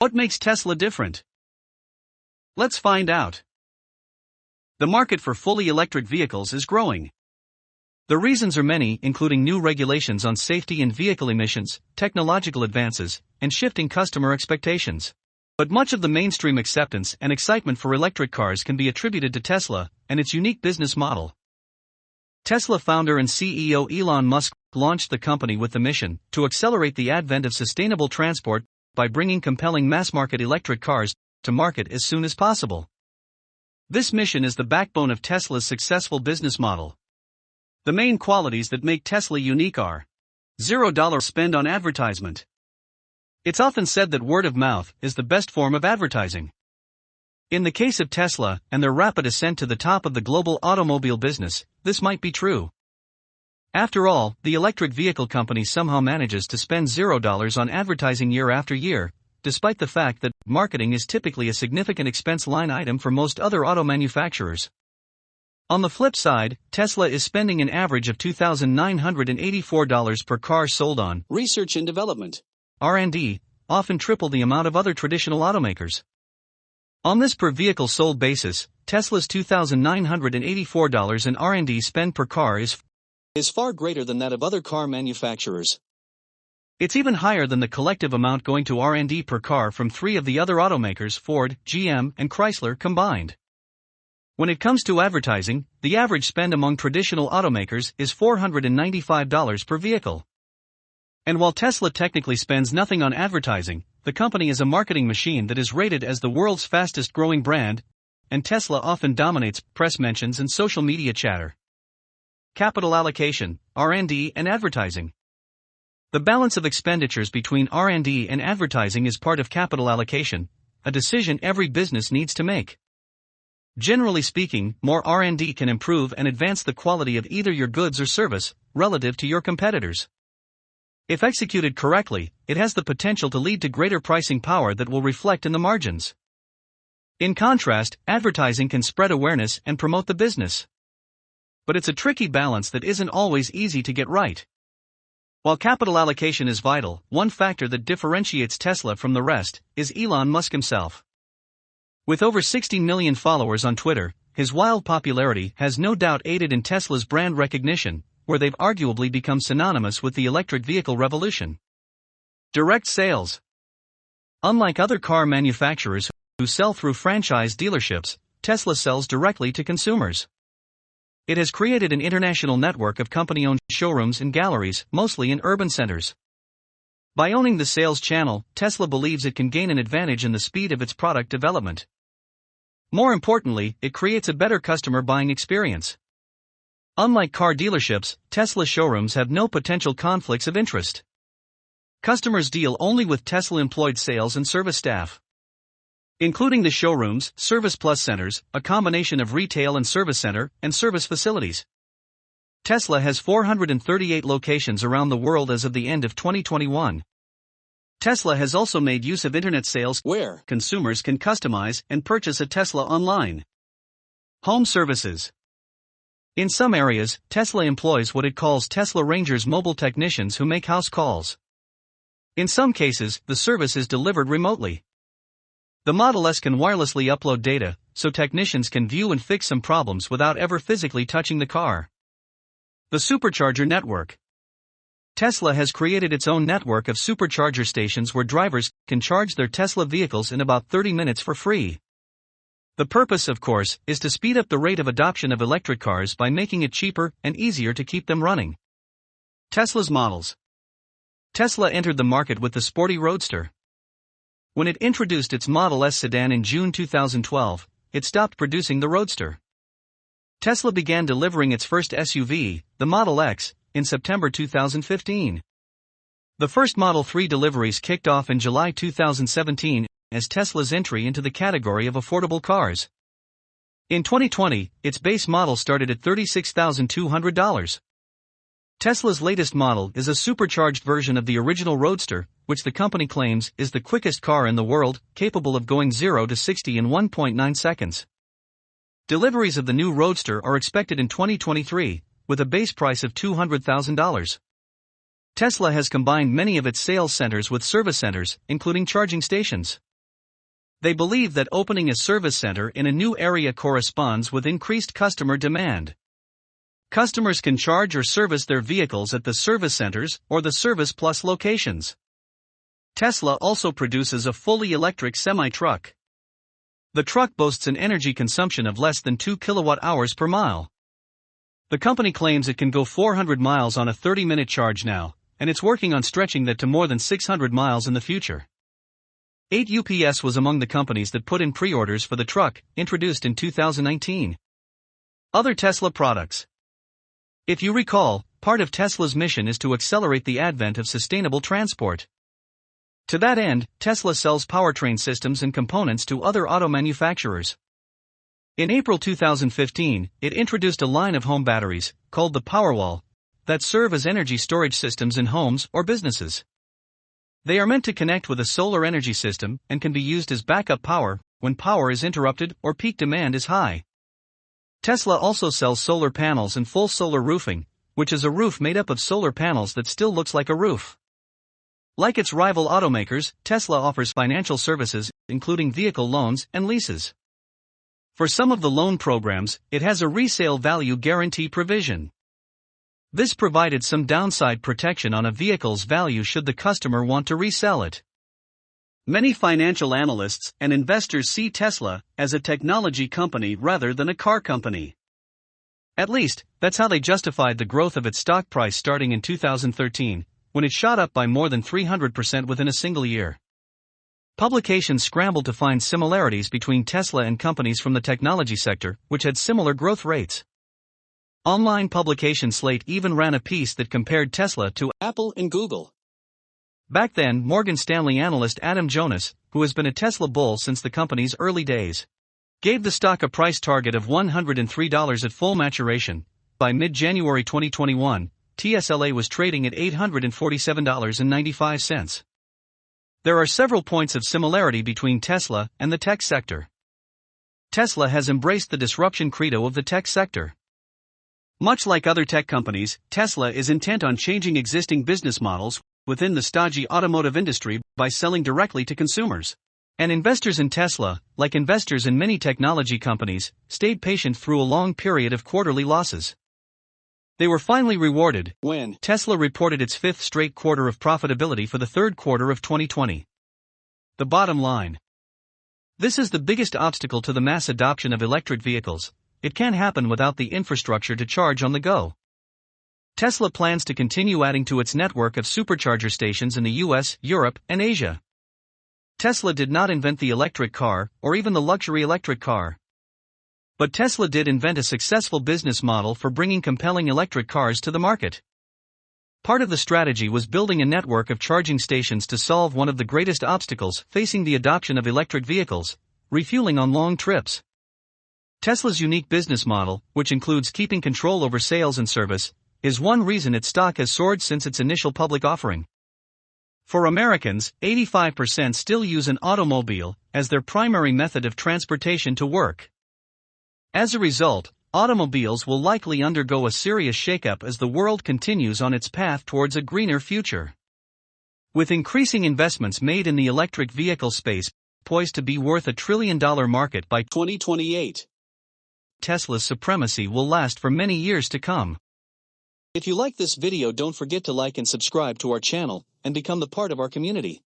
What makes Tesla different? Let's find out. The market for fully electric vehicles is growing. The reasons are many, including new regulations on safety and vehicle emissions, technological advances, and shifting customer expectations. But much of the mainstream acceptance and excitement for electric cars can be attributed to Tesla and its unique business model. Tesla founder and CEO Elon Musk launched the company with the mission to accelerate the advent of sustainable transport by bringing compelling mass-market electric cars to market as soon as possible. This mission is the backbone of Tesla's successful business model. The main qualities that make Tesla unique are: $0 spend on advertisement. It's often said that word of mouth is the best form of advertising. In the case of Tesla and their rapid ascent to the top of the global automobile business, this might be true. After all, the electric vehicle company somehow manages to spend $0 on advertising year after year, despite the fact that marketing is typically a significant expense line item for most other auto manufacturers. On the flip side, Tesla is spending an average of $2,984 per car sold on research and development, R&D, often triple the amount of other traditional automakers. On this per vehicle sold basis, Tesla's $2,984 in R&D spend per car is far greater than that of other car manufacturers. It's even higher than the collective amount going to R&D per car from three of the other automakers, Ford, GM, and Chrysler combined. When it comes to advertising, the average spend among traditional automakers is $495 per vehicle. And while Tesla technically spends nothing on advertising, the company is a marketing machine that is rated as the world's fastest growing brand, and Tesla often dominates press mentions and social media chatter. Capital allocation, R&D and advertising. The balance of expenditures between R&D and advertising is part of capital allocation, a decision every business needs to make. Generally speaking, more R&D can improve and advance the quality of either your goods or service, relative to your competitors. If executed correctly, it has the potential to lead to greater pricing power that will reflect in the margins. In contrast, advertising can spread awareness and promote the business. But it's a tricky balance that isn't always easy to get right. While capital allocation is vital, one factor that differentiates Tesla from the rest is Elon Musk himself. With over 60 million followers on Twitter, his wild popularity has no doubt aided in Tesla's brand recognition, where they've arguably become synonymous with the electric vehicle revolution. Direct sales. Unlike other car manufacturers who sell through franchise dealerships, Tesla sells directly to consumers. It has created an international network of company-owned showrooms and galleries, mostly in urban centers. By owning the sales channel, Tesla believes it can gain an advantage in the speed of its product development. More importantly, it creates a better customer buying experience. Unlike car dealerships, Tesla showrooms have no potential conflicts of interest. Customers deal only with Tesla-employed sales and service staff. Including the showrooms, Service Plus centers, a combination of retail and service center, and service facilities. Tesla has 438 locations around the world as of the end of 2021. Tesla has also made use of internet sales where consumers can customize and purchase a Tesla online. Home services. In some areas, Tesla employs what it calls Tesla Rangers, mobile technicians who make house calls. In some cases, the service is delivered remotely. The Model S can wirelessly upload data, so technicians can view and fix some problems without ever physically touching the car. The supercharger network. Tesla has created its own network of supercharger stations where drivers can charge their Tesla vehicles in about 30 minutes for free. The purpose, of course, is to speed up the rate of adoption of electric cars by making it cheaper and easier to keep them running. Tesla's models. Tesla entered the market with the sporty Roadster. When it introduced its Model S sedan in June 2012, it stopped producing the Roadster. Tesla began delivering its first SUV, the Model X, in September 2015. The first Model 3 deliveries kicked off in July 2017 as Tesla's entry into the category of affordable cars. In 2020, its base model started at $36,200. Tesla's latest model is a supercharged version of the original Roadster, which the company claims is the quickest car in the world, capable of going 0 to 60 in 1.9 seconds. Deliveries of the new Roadster are expected in 2023, with a base price of $200,000. Tesla has combined many of its sales centers with service centers, including charging stations. They believe that opening a service center in a new area corresponds with increased customer demand. Customers can charge or service their vehicles at the service centers or the Service Plus locations. Tesla also produces a fully electric semi-truck. The truck boasts an energy consumption of less than 2 kilowatt-hours per mile. The company claims it can go 400 miles on a 30-minute charge now, and it's working on stretching that to more than 600 miles in the future. 8UPS was among the companies that put in pre-orders for the truck, introduced in 2019. Other Tesla products. If you recall, part of Tesla's mission is to accelerate the advent of sustainable transport. To that end, Tesla sells powertrain systems and components to other auto manufacturers. In April 2015, it introduced a line of home batteries, called the Powerwall, that serve as energy storage systems in homes or businesses. They are meant to connect with a solar energy system and can be used as backup power when power is interrupted or peak demand is high. Tesla also sells solar panels and full solar roofing, which is a roof made up of solar panels that still looks like a roof. Like its rival automakers, Tesla offers financial services, including vehicle loans and leases. For some of the loan programs, it has a resale value guarantee provision. This provided some downside protection on a vehicle's value should the customer want to resell it. Many financial analysts and investors see Tesla as a technology company rather than a car company. At least, that's how they justified the growth of its stock price starting in 2013, when it shot up by more than 300% within a single year. Publications scrambled to find similarities between Tesla and companies from the technology sector, which had similar growth rates. Online publication Slate even ran a piece that compared Tesla to Apple and Google. Back then, Morgan Stanley analyst Adam Jonas, who has been a Tesla bull since the company's early days, gave the stock a price target of $103 at full maturation. By mid-January 2021, TSLA was trading at $847.95. There are several points of similarity between Tesla and the tech sector. Tesla has embraced the disruption credo of the tech sector. Much like other tech companies, Tesla is intent on changing existing business models within the stodgy automotive industry by selling directly to consumers. And investors in Tesla, like investors in many technology companies, stayed patient through a long period of quarterly losses. They were finally rewarded when Tesla reported its fifth straight quarter of profitability for the third quarter of 2020. The bottom line. This is the biggest obstacle to the mass adoption of electric vehicles. It can't happen without the infrastructure to charge on the go. Tesla plans to continue adding to its network of supercharger stations in the US, Europe, and Asia. Tesla did not invent the electric car, or even the luxury electric car. But Tesla did invent a successful business model for bringing compelling electric cars to the market. Part of the strategy was building a network of charging stations to solve one of the greatest obstacles facing the adoption of electric vehicles: refueling on long trips. Tesla's unique business model, which includes keeping control over sales and service, is one reason its stock has soared since its initial public offering. For Americans, 85% still use an automobile as their primary method of transportation to work. As a result, automobiles will likely undergo a serious shakeup as the world continues on its path towards a greener future. With increasing investments made in the electric vehicle space, poised to be worth $1 trillion market by 2028, Tesla's supremacy will last for many years to come. If you like this video, don't forget to like and subscribe to our channel and become the part of our community.